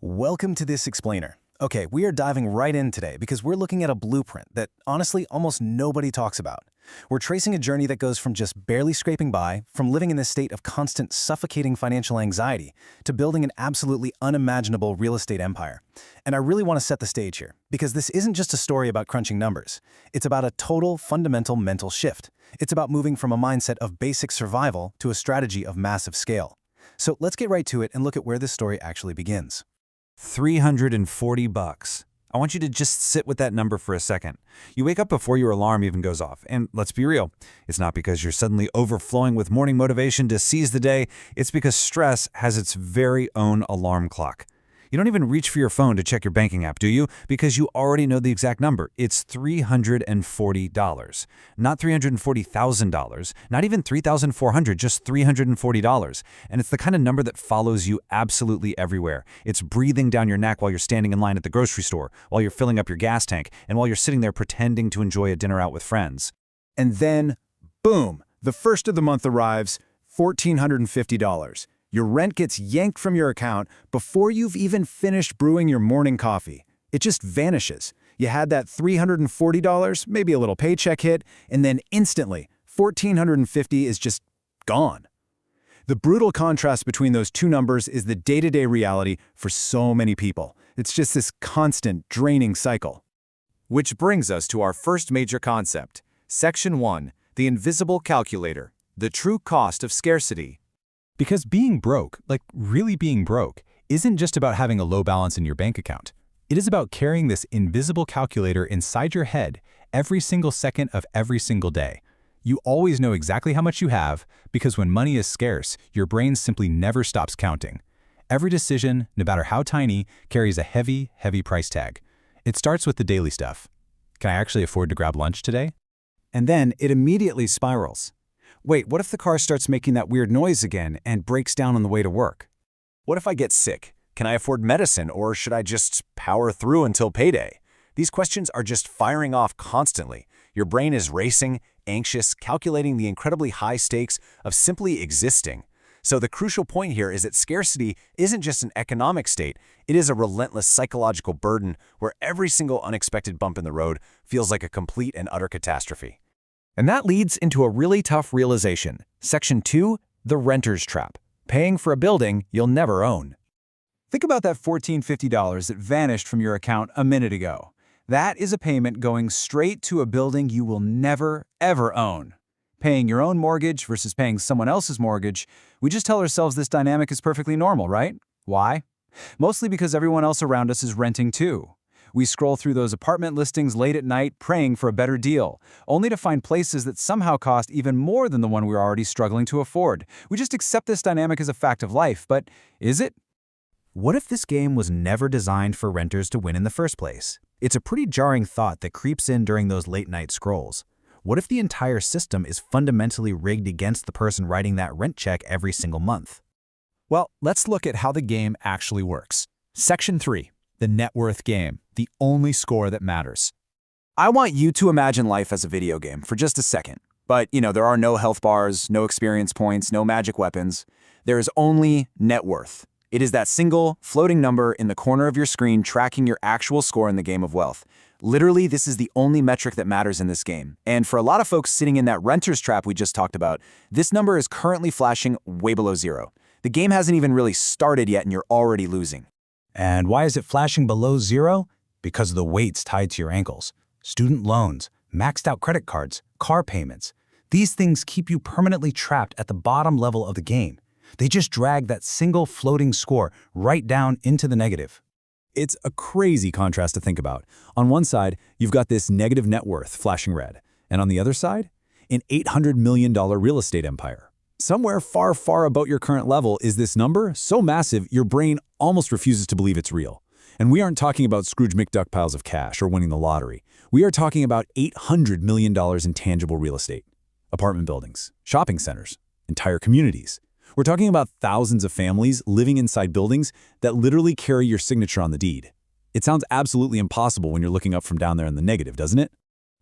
Welcome to this explainer. Okay, we are diving right in today because we're looking at a blueprint that honestly almost nobody talks about. We're tracing a journey that goes from just barely scraping by, from living in this state of constant suffocating financial anxiety, to building an absolutely unimaginable real estate empire. And I really want to set the stage here, because this isn't just a story about crunching numbers. It's about a total, fundamental mental shift. It's about moving from a mindset of basic survival to a strategy of massive scale. So let's get right to it and look at where this story actually begins. $340. I want you to just sit with that number for a second. You wake up before your alarm even goes off, and let's be real, it's not because you're suddenly overflowing with morning motivation to seize the day, it's because stress has its very own alarm clock. You don't even reach for your phone to check your banking app, do you? Because you already know the exact number. It's $340. Not $340,000, not even $3,400, just $340. And it's the kind of number that follows you absolutely everywhere. It's breathing down your neck while you're standing in line at the grocery store, while you're filling up your gas tank, and while you're sitting there pretending to enjoy a dinner out with friends. And then, boom, the first of the month arrives, $1,450. Your rent gets yanked from your account before you've even finished brewing your morning coffee. It just vanishes. You had that $340, maybe a little paycheck hit, and then instantly, $1,450 is just gone. The brutal contrast between those two numbers is the day-to-day reality for so many people. It's just this constant, draining cycle. Which brings us to our first major concept. Section 1, the invisible calculator, the true cost of scarcity. Because being broke, like really being broke, isn't just about having a low balance in your bank account. It is about carrying this invisible calculator inside your head every single second of every single day. You always know exactly how much you have because when money is scarce, your brain simply never stops counting. Every decision, no matter how tiny, carries a heavy, heavy price tag. It starts with the daily stuff. Can I actually afford to grab lunch today? And then it immediately spirals. Wait, what if the car starts making that weird noise again and breaks down on the way to work? What if I get sick? Can I afford medicine, or should I just power through until payday? These questions are just firing off constantly. Your brain is racing, anxious, calculating the incredibly high stakes of simply existing. So the crucial point here is that scarcity isn't just an economic state, it is a relentless psychological burden where every single unexpected bump in the road feels like a complete and utter catastrophe. And that leads into a really tough realization. Section 2, the renter's trap. Paying for a building you'll never own. Think about that $1,450 that vanished from your account a minute ago. That is a payment going straight to a building you will never, ever own. Paying your own mortgage versus paying someone else's mortgage, we just tell ourselves this dynamic is perfectly normal, right? Why? Mostly because everyone else around us is renting too. We scroll through those apartment listings late at night praying for a better deal, only to find places that somehow cost even more than the one we're already struggling to afford. We just accept this dynamic as a fact of life, but is it? What if this game was never designed for renters to win in the first place? It's a pretty jarring thought that creeps in during those late-night scrolls. What if the entire system is fundamentally rigged against the person writing that rent check every single month? Well, let's look at how the game actually works. Section 3, the net worth game, the only score that matters. I want you to imagine life as a video game for just a second. But, there are no health bars, no experience points, no magic weapons. There is only net worth. It is that single, floating number in the corner of your screen tracking your actual score in the game of wealth. Literally, this is the only metric that matters in this game. And for a lot of folks sitting in that renter's trap we just talked about, this number is currently flashing way below zero. The game hasn't even really started yet and you're already losing. And why is it flashing below zero? Because of the weights tied to your ankles. Student loans, maxed out credit cards, car payments. These things keep you permanently trapped at the bottom level of the game. They just drag that single floating score right down into the negative. It's a crazy contrast to think about. On one side, you've got this negative net worth flashing red. And on the other side, an $800 million real estate empire. Somewhere far, far about your current level is this number so massive your brain almost refuses to believe it's real. And we aren't talking about Scrooge McDuck piles of cash or winning the lottery. We are talking about $800 million in tangible real estate. Apartment buildings, shopping centers, entire communities. We're talking about thousands of families living inside buildings that literally carry your signature on the deed. It sounds absolutely impossible when you're looking up from down there in the negative, doesn't it?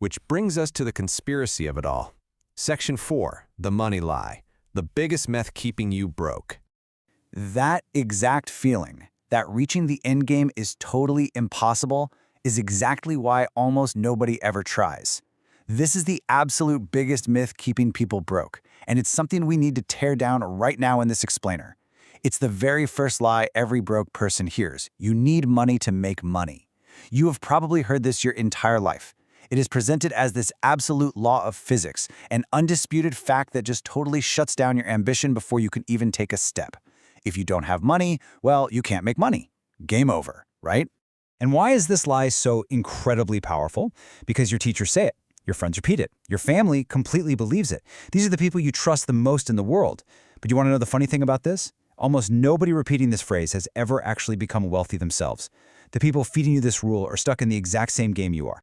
Which brings us to the conspiracy of it all. Section 4, the money lie, the biggest meth keeping you broke. That exact feeling, that reaching the end game is totally impossible is exactly why almost nobody ever tries. This is the absolute biggest myth keeping people broke, and it's something we need to tear down right now in this explainer. It's the very first lie every broke person hears. You need money to make money. You have probably heard this your entire life. It is presented as this absolute law of physics, an undisputed fact that just totally shuts down your ambition before you can even take a step. If you don't have money, well, you can't make money. Game over, right? And why is this lie so incredibly powerful? Because your teachers say it. Your friends repeat it. Your family completely believes it. These are the people you trust the most in the world. But you want to know the funny thing about this? Almost nobody repeating this phrase has ever actually become wealthy themselves. The people feeding you this rule are stuck in the exact same game you are.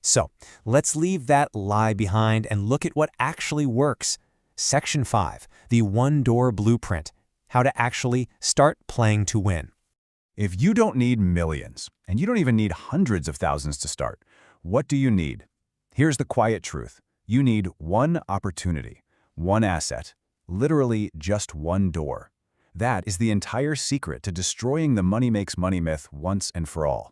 So, let's leave that lie behind and look at what actually works. Section 5, the one-door blueprint, how to actually start playing to win. If you don't need millions, and you don't even need hundreds of thousands to start, what do you need? Here's the quiet truth. You need one opportunity, one asset, literally just one door. That is the entire secret to destroying the money makes money myth once and for all.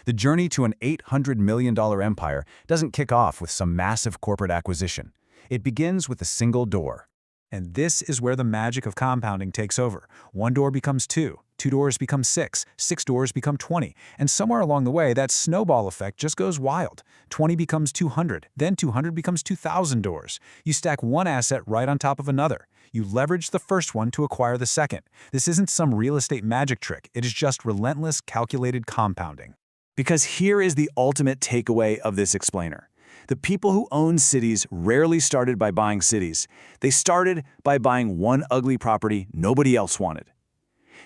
The journey to an $800 million empire doesn't kick off with some massive corporate acquisition. It begins with a single door. And this is where the magic of compounding takes over. One door becomes two doors become six doors become 20, and somewhere along the way, that snowball effect just goes wild. 20 becomes 200, then 200 becomes 2,000 doors. You stack one asset right on top of another. You leverage the first one to acquire the second. This isn't some real estate magic trick. It is just relentless, calculated compounding. Because here is the ultimate takeaway of this explainer. The people who own cities rarely started by buying cities. They started by buying one ugly property nobody else wanted.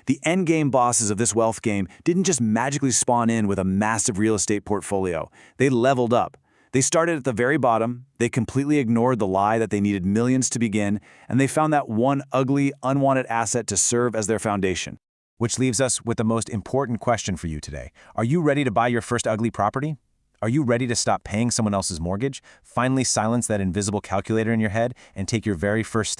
The endgame bosses of this wealth game didn't just magically spawn in with a massive real estate portfolio. They leveled up. They started at the very bottom, they completely ignored the lie that they needed millions to begin, and they found that one ugly, unwanted asset to serve as their foundation. Which leaves us with the most important question for you today. Are you ready to buy your first ugly property? Are you ready to stop paying someone else's mortgage, finally silence that invisible calculator in your head, and take your very first step